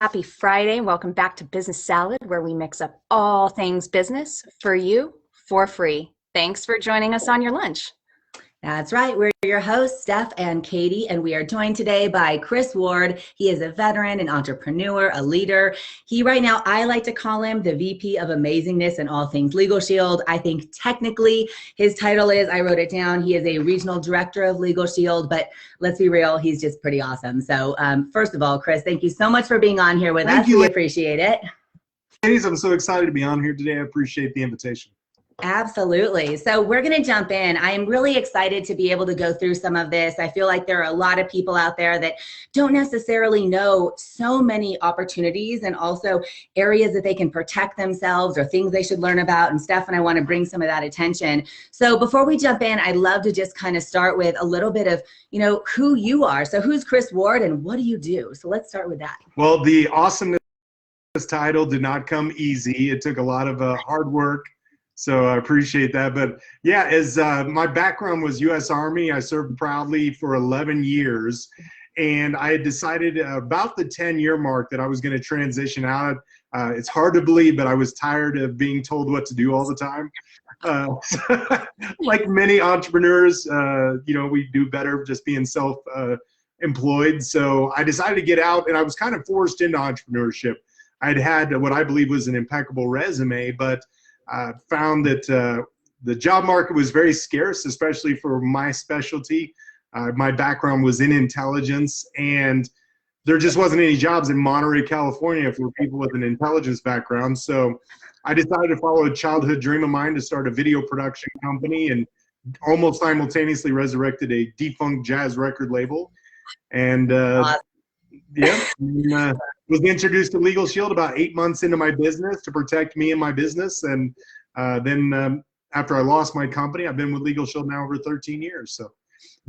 Happy Friday. Welcome back to Business Salad, where we mix up all things business for you for free. Thanks for joining us on your lunch. That's right. We're your hosts, Steph and Katie, and we are joined today by Chris Ward. He is a veteran, an entrepreneur, a leader. Right now, I like to call him the VP of Amazingness and all things LegalShield. I think technically his title is, I wrote it down, he is a regional director of LegalShield, but let's be real, he's just pretty awesome. So first of all, Chris, thank you so much for being on here with us. We appreciate it. Ladies, I'm so excited to be on here today. I appreciate the invitation. Absolutely. So we're going to jump in. I am really excited to be able to go through some of this. I feel like there are a lot of people out there that don't necessarily know so many opportunities and also areas that they can protect themselves or things they should learn about. And Steph and I want to bring some of that attention. So before we jump in, I'd love to just kind of start with a little bit of, who you are. So who's Chris Ward and what do you do? So let's start with that. Well, the Awesomeness title did not come easy. It took a lot of hard work. So I appreciate that. But yeah, as my background was U.S. Army, I served proudly for 11 years. And I had decided about the 10-year mark that I was going to transition out. It's hard to believe, but I was tired of being told what to do all the time. Like many entrepreneurs, we do better just being self-employed. So I decided to get out, and I was kind of forced into entrepreneurship. I'd had what I believe was an impeccable resume, but found that the job market was very scarce, especially for my specialty. My background was in intelligence, and there just wasn't any jobs in Monterey, California for people with an intelligence background. So I decided to follow a childhood dream of mine to start a video production company, and almost simultaneously resurrected a defunct jazz record label. And was introduced to LegalShield about 8 months into my business to protect me and my business. And then after I lost my company, I've been with LegalShield now over 13 years. So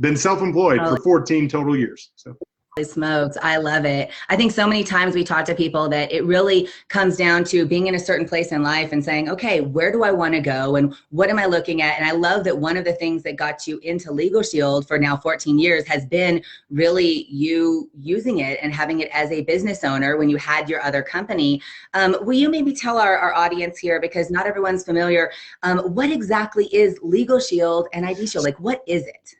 been self-employed for 14 total years. So. Smokes. I love it. I think so many times we talk to people that it really comes down to being in a certain place in life and saying, okay, where do I want to go and what am I looking at? And I love that one of the things that got you into LegalShield for now 14 years has been really you using it and having it as a business owner when you had your other company. Will you maybe tell our audience here, because not everyone's familiar, what exactly is LegalShield and ID Shield? Like, what is it?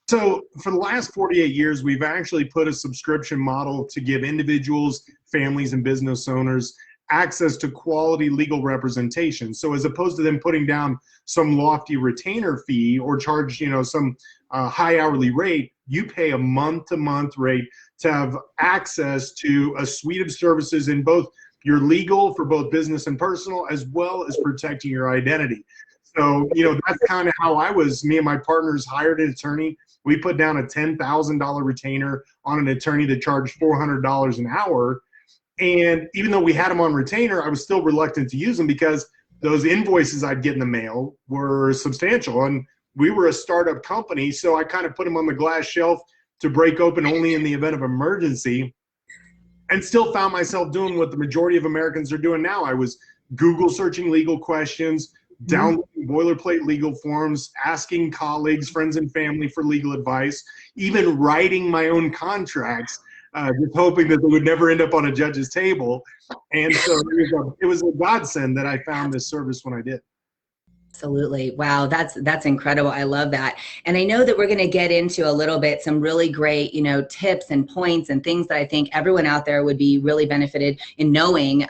So for the last 48 years, we've actually put a subscription model to give individuals, families, and business owners access to quality legal representation. So as opposed to them putting down some lofty retainer fee or charge, some high hourly rate, you pay a month-to-month rate to have access to a suite of services in both your legal for both business and personal, as well as protecting your identity. So, that's kind of how me and my partners hired an attorney. We put down a $10,000 retainer on an attorney that charged $400 an hour. And even though we had them on retainer, I was still reluctant to use them because those invoices I'd get in the mail were substantial. And we were a startup company, so I kind of put them on the glass shelf to break open only in the event of emergency, and still found myself doing what the majority of Americans are doing now. I was Google searching legal questions, downloading boilerplate legal forms, asking colleagues, friends, and family for legal advice, even writing my own contracts, just hoping that they would never end up on a judge's table. And so it was a godsend that I found this service when I did. Absolutely. Wow. That's incredible. I love that. And I know that we're going to get into a little bit some really great, tips and points and things that I think everyone out there would be really benefited in knowing.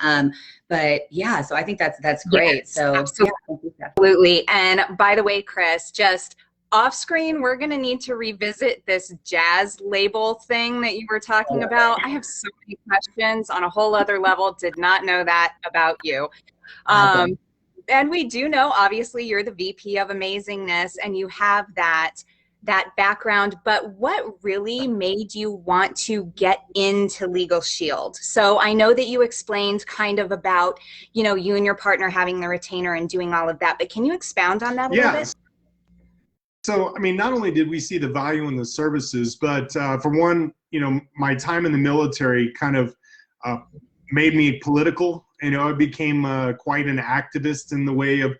But yeah, so I think that's great. Yes, so absolutely. And by the way, Chris, just off screen, we're going to need to revisit this jazz label thing that you were talking about. I have so many questions on a whole other level. Did not know that about you. And we do know, obviously, you're the VP of Amazingness and you have that background, but what really made you want to get into LegalShield? So I know that you explained kind of about, you and your partner having the retainer and doing all of that, but can you expound on that a little bit? So, not only did we see the value in the services, but for one, my time in the military kind of made me political. I became quite an activist in the way of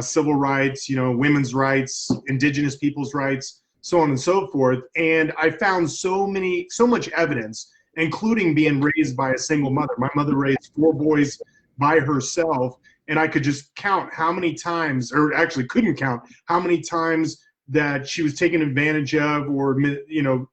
civil rights, women's rights, indigenous people's rights, so on and so forth. And I found so much evidence including being raised by a single mother. My mother raised 4 boys by herself, and I could just count how many times, or actually couldn't count, how many times that she was taken advantage of or, you know,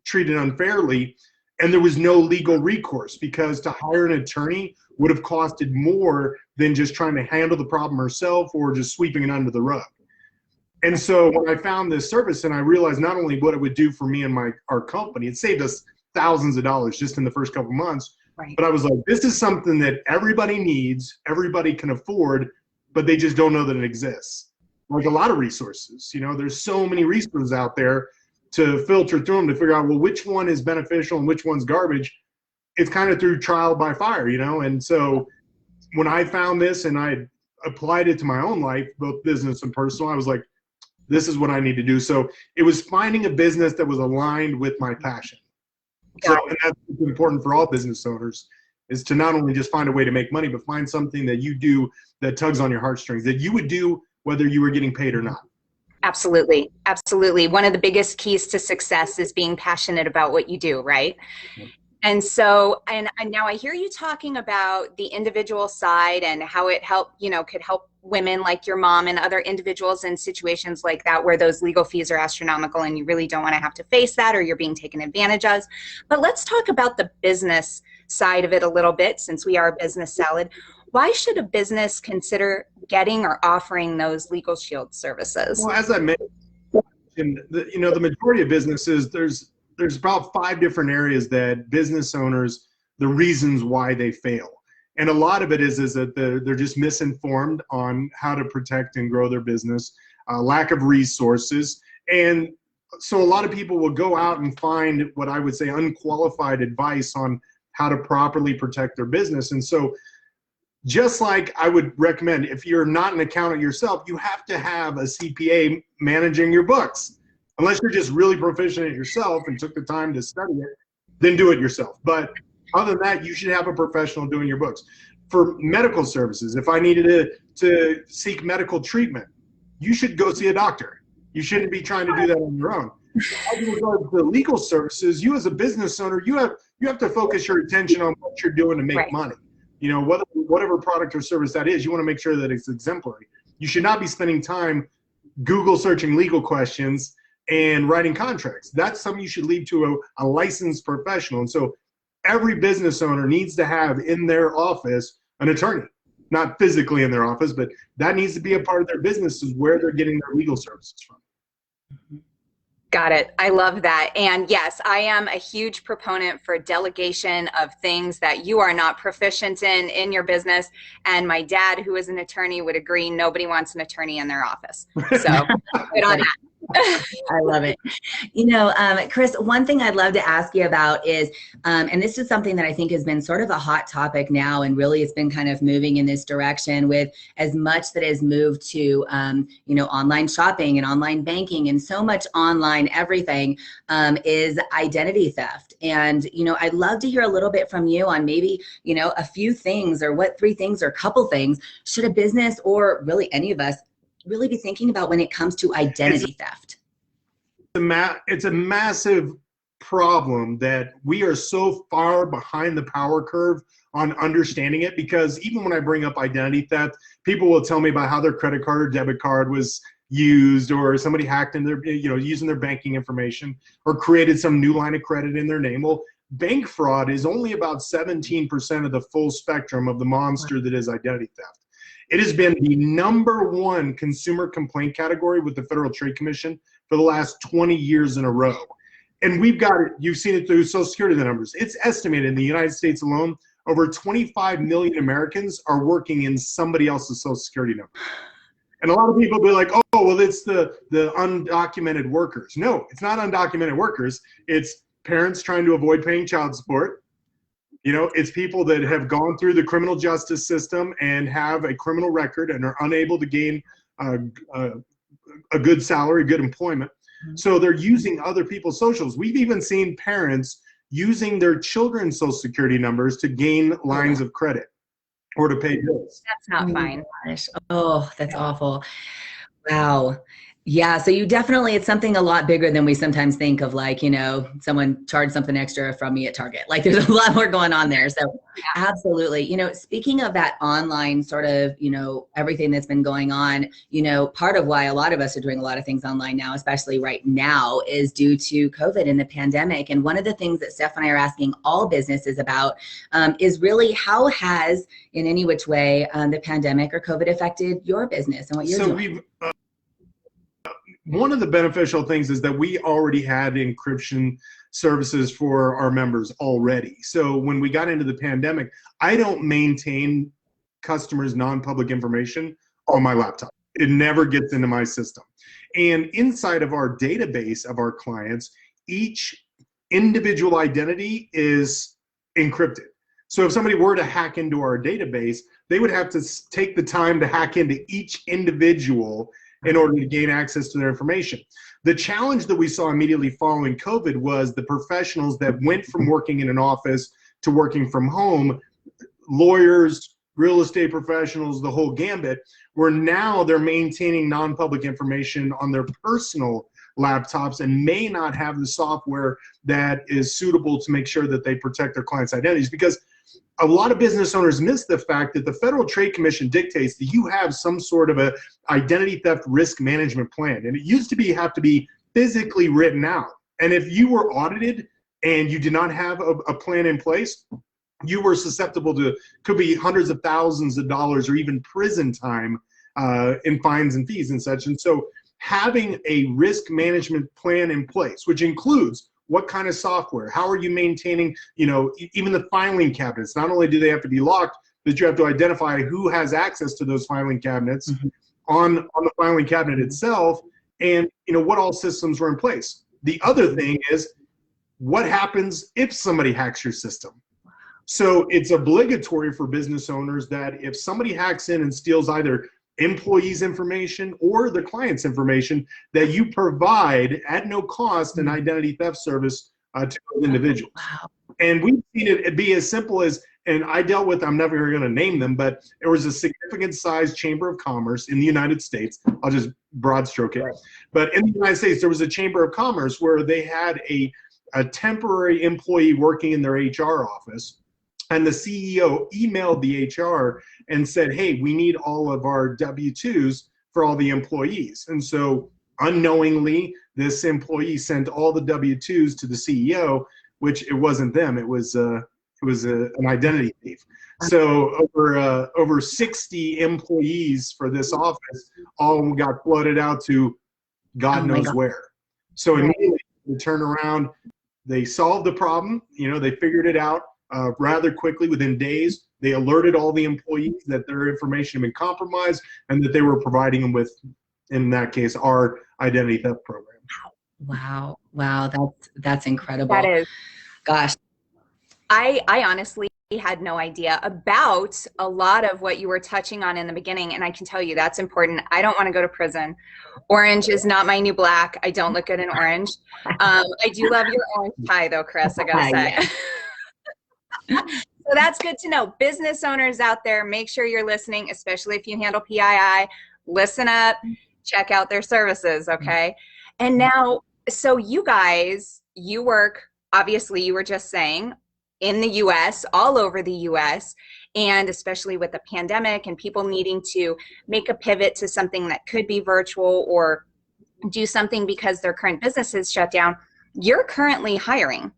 treated unfairly, and there was no legal recourse because to hire an attorney would have costed more than just trying to handle the problem herself or just sweeping it under the rug. And so when I found this service and I realized not only what it would do for me and our company, it saved us thousands of dollars just in the first couple of months. Right. But I was like, this is something that everybody needs, everybody can afford, but they just don't know that it exists. Like a lot of resources, you know, there's so many resources out there to filter through them to figure out, well, which one is beneficial and which one's garbage. It's kind of through trial by fire, you know? And so when I found this and I applied it to my own life, both business and personal, I was like, this is what I need to do. So it was finding a business that was aligned with my passion. So, and that's important for all business owners, is to not only just find a way to make money, but find something that you do that tugs on your heartstrings, that you would do whether you were getting paid or not. Absolutely. Absolutely. One of the biggest keys to success is being passionate about what you do, right? And so, and now I hear you talking about the individual side and how it could help women like your mom and other individuals in situations like that where those legal fees are astronomical and you really don't want to have to face that or you're being taken advantage of. But let's talk about the business side of it a little bit, since we are a business salad. Why should a business consider getting or offering those LegalShield services? Well, as I mentioned, the majority of businesses, there's about 5 different areas that business owners, the reasons why they fail. And a lot of it is that they're just misinformed on how to protect and grow their business, lack of resources. And so a lot of people will go out and find what I would say unqualified advice on how to properly protect their business. And so just like I would recommend, if you're not an accountant yourself, you have to have a CPA managing your books. Unless you're just really proficient at it yourself and took the time to study it, then do it yourself. But other than that, you should have a professional doing your books. For medical services, if I needed to seek medical treatment, you should go see a doctor. You shouldn't be trying to do that on your own. As regards to legal services, you as a business owner, you have to focus your attention on what you're doing to make money. You know, whatever product or service that is, you want to make sure that it's exemplary. You should not be spending time Google searching legal questions and writing contracts. That's something you should leave to a licensed professional. And so every business owner needs to have in their office an attorney, not physically in their office, but that needs to be a part of their business, is where they're getting their legal services from. Got it. I love that. And yes, I am a huge proponent for delegation of things that you are not proficient in your business. And my dad, who is an attorney, would agree nobody wants an attorney in their office. So good on that. I love it. You know, Chris, one thing I'd love to ask you about is, and this is something that I think has been sort of a hot topic now, and really it's been kind of moving in this direction with as much that has moved to, online shopping and online banking and so much online everything, is identity theft. And, I'd love to hear a little bit from you on maybe, a few things, or what 3 things or couple things should a business, or really any of us, really be thinking about when it comes to identity theft? It's a massive problem that we are so far behind the power curve on understanding it, because even when I bring up identity theft, people will tell me about how their credit card or debit card was used, or somebody hacked in their, using their banking information, or created some new line of credit in their name. Well, bank fraud is only about 17% of the full spectrum of the monster that is identity theft. It has been the #1 consumer complaint category with the Federal Trade Commission for the last 20 years in a row. And we've got it, you've seen it through Social Security numbers. It's estimated in the United States alone, over 25 million Americans are working in somebody else's Social Security number. And a lot of people be like, oh, well, it's the undocumented workers. No, it's not undocumented workers. It's parents trying to avoid paying child support. It's people that have gone through the criminal justice system and have a criminal record and are unable to gain a good salary, good employment. So they're using other people's socials. We've even seen parents using their children's Social Security numbers to gain lines of credit or to pay bills. That's not fine. Oh, that's awful. Wow. Yeah, so you definitely, it's something a lot bigger than we sometimes think of, like, you know, someone charged something extra from me at Target. Like there's a lot more going on there. So absolutely, you know, speaking of that online sort of, you know, everything that's been going on, you know, part of why a lot of us are doing a lot of things online now, especially right now, is due to COVID and the pandemic. And one of the things that Steph and I are asking all businesses about is really how has, in any which way, the pandemic or COVID affected your business and what you're doing? One of the beneficial things is that we already had encryption services for our members already. So when we got into the pandemic, I don't maintain customers' non-public information on my laptop. It never gets into my system. And inside of our database of our clients, each individual identity is encrypted. So if somebody were to hack into our database, they would have to take the time to hack into each individual in order to gain access to their information. The challenge that we saw immediately following COVID was the professionals that went from working in an office to working from home, lawyers, real estate professionals, the whole gambit, where now they're maintaining non-public information on their personal laptops and may not have the software that is suitable to make sure that they protect their clients' identities, because a lot of business owners miss the fact that the Federal Trade Commission dictates that you have some sort of a identity theft risk management plan. And it used to have to be physically written out. And if you were audited and you did not have a plan in place, you were susceptible to, could be hundreds of thousands of dollars or even prison time in fines and fees and such. And so having a risk management plan in place, which includes what kind of software, how are you maintaining, you know, even the filing cabinets. Not only do they have to be locked, but you have to identify who has access to those filing cabinets on the filing cabinet itself, and, you know, what all systems were in place. The other thing is what happens if somebody hacks your system. So it's obligatory for business owners that if somebody hacks in and steals either employees' information or the client's information, that you provide at no cost an identity theft service to those individuals. Wow. And we've seen it be as simple as, and I dealt with, I'm never going to name them, but there was a significant sized chamber of commerce in the United States. I'll just broad stroke it. Right. But in the United States, there was a chamber of commerce where they had a temporary employee working in their HR office. And the CEO emailed the HR and said, hey, we need all of our W-2s for all the employees. And so unknowingly, this employee sent all the W-2s to the CEO, which it wasn't them. It was an identity thief. So over 60 employees for this office all got flooded out to God knows where. So immediately they turned around, they solved the problem. You know, they figured it out. Rather quickly, within days, they alerted all the employees that their information had been compromised and that they were providing them with, in that case, our identity theft program. Wow. Wow. That's incredible. That is. Gosh. I honestly had no idea about a lot of what you were touching on in the beginning. And I can tell you that's important. I don't want to go to prison. Orange is not my new black. I don't look good in orange. I do love your orange tie though, Chris, I gotta say. Yeah. So that's good to know. Business owners out there, make sure you're listening, especially if you handle PII. Listen up, check out their services, okay? And now, so you guys, you work, obviously you were just saying, in the US, all over the US, and especially with the pandemic and people needing to make a pivot to something that could be virtual or do something because their current business is shut down, you're currently hiring.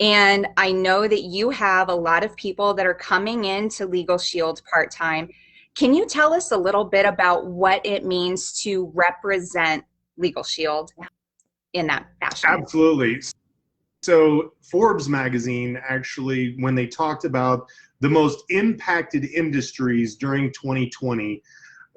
And I know that you have a lot of people that are coming into LegalShield part-time. Can you tell us a little bit about what it means to represent LegalShield in that fashion? Absolutely. So Forbes magazine actually, when they talked about the most impacted industries during 2020,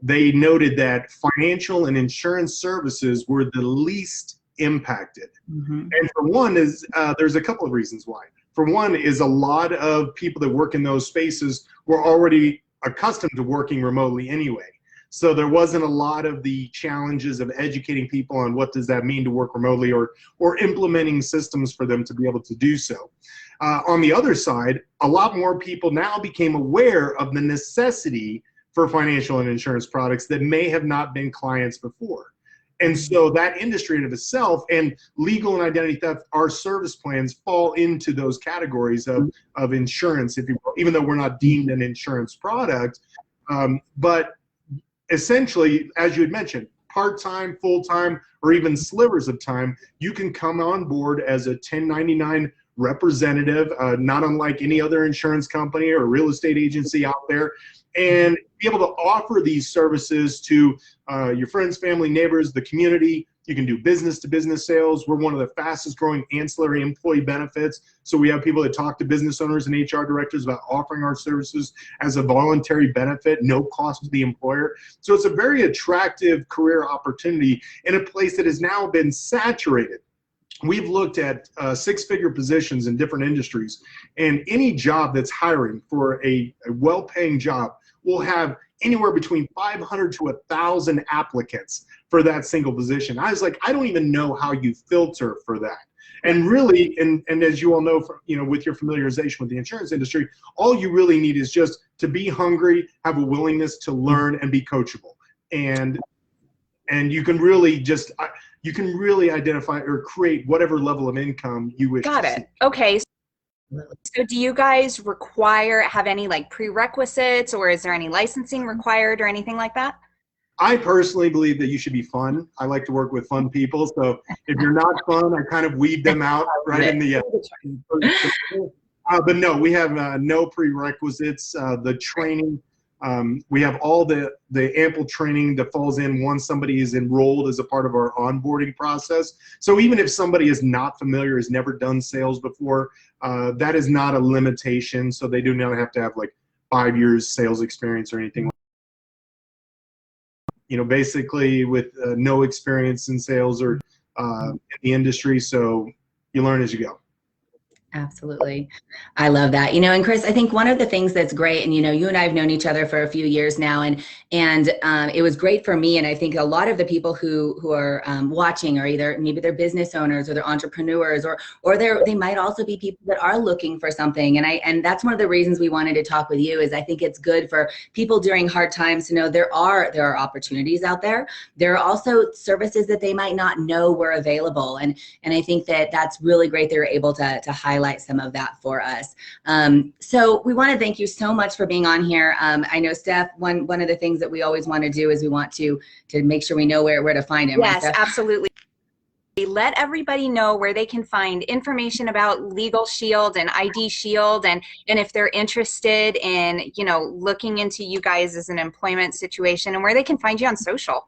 they noted that financial and insurance services were the least impacted. And for one is, there's a couple of reasons why. For one is a lot of people that work in those spaces were already accustomed to working remotely anyway. So there wasn't a lot of the challenges of educating people on what does that mean to work remotely or implementing systems for them to be able to do so. On the other side, a lot more people now became aware of the necessity for financial and insurance products that may have not been clients before. And so that industry in of itself, and legal and identity theft, our service plans fall into those categories of insurance, if you will, even though we're not deemed an insurance product. But essentially, as you had mentioned, part-time, full-time, or even slivers of time, you can come on board as a 1099 representative, not unlike any other insurance company or real estate agency out there, and be able to offer these services to your friends, family, neighbors, the community. You can do business-to-business sales. We're one of the fastest growing ancillary employee benefits. So we have people that talk to business owners and HR directors about offering our services as a voluntary benefit, no cost to the employer. So it's a very attractive career opportunity in a place that has now been saturated. We've looked at six-figure positions in different industries, and any job that's hiring for a well-paying job will have anywhere between 500 to 1,000 applicants for that single position. I was like, I don't even know how you filter for that. And really, and as you all know, from, with your familiarization with the insurance industry, all you really need is just to be hungry, have a willingness to learn, and be coachable. And you can really just you can really identify or create whatever level of income you wish. Got it. Okay. So do you guys have any like prerequisites, or is there any licensing required or anything like that? I personally believe that you should be fun. I like to work with fun people. So if you're not fun, I kind of weed them out right in the but no, we have no prerequisites. The training, we have all the ample training that falls in once somebody is enrolled as a part of our onboarding process. So even if somebody is not familiar, has never done sales before, that is not a limitation. So they do not have to have like 5 years sales experience or anything. Basically with no experience in sales or in the industry. So you learn as you go. Absolutely. I love that. And Chris, I think one of the things that's great, and you and I have known each other for a few years now, and it was great for me. And I think a lot of the people who are watching are either maybe they're business owners or they're entrepreneurs, or they might also be people that are looking for something. And that's one of the reasons we wanted to talk with you, is I think it's good for people during hard times to know there are opportunities out there. There are also services that they might not know were available. And I think that's really great they were able to highlight some of that for us. So we want to thank you so much for being on here. I know, Steph, one of the things that we always want to do is we want to make sure we know where to find him. Yes, right, absolutely. Let everybody know where they can find information about LegalShield and ID Shield, and if they're interested in looking into you guys as an employment situation, and where they can find you on social.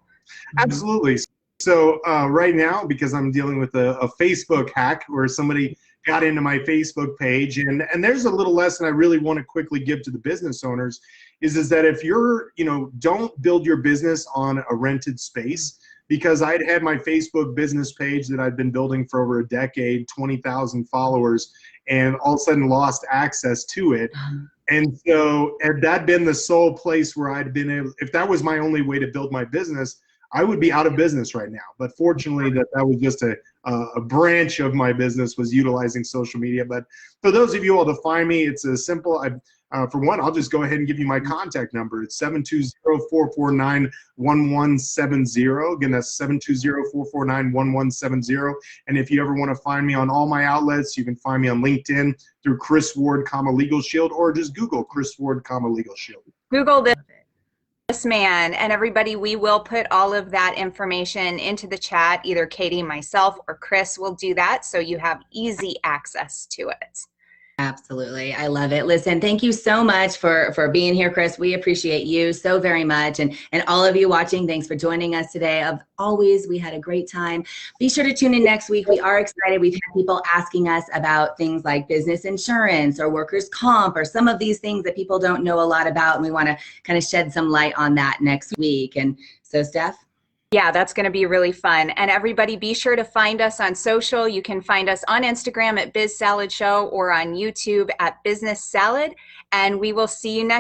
Absolutely. So right now, because I'm dealing with a Facebook hack where somebody got into my Facebook page, and there's a little lesson I really want to quickly give to the business owners is that if you're, don't build your business on a rented space, because I'd had my Facebook business page that I'd been building for over a decade, 20,000 followers, and all of a sudden lost access to it. And so had that been the sole place where I'd been able, if that was my only way to build my business, I would be out of business right now. But fortunately, that was just a branch of my business, was utilizing social media. But for those of you all to find me, it's a simple. For one, I'll just go ahead and give you my contact number. It's 720-449-1170. Again, that's 720-449-1170. And if you ever want to find me on all my outlets, you can find me on LinkedIn through Chris Ward, LegalShield, or just Google Chris Ward, LegalShield. Google this man, and everybody, we will put all of that information into the chat. Either Katie, myself, or Chris will do that, so you have easy access to it. Absolutely. I love it. Listen, thank you so much for being here, Chris. We appreciate you so very much. And all of you watching, thanks for joining us today. Of always, we had a great time. Be sure to tune in next week. We are excited. We've had people asking us about things like business insurance or workers' comp, or some of these things that people don't know a lot about. And we want to kind of shed some light on that next week. And so, Steph? Yeah, that's going to be really fun. And everybody, be sure to find us on social. You can find us on Instagram at Biz Salad Show, or on YouTube at Business Salad. And we will see you next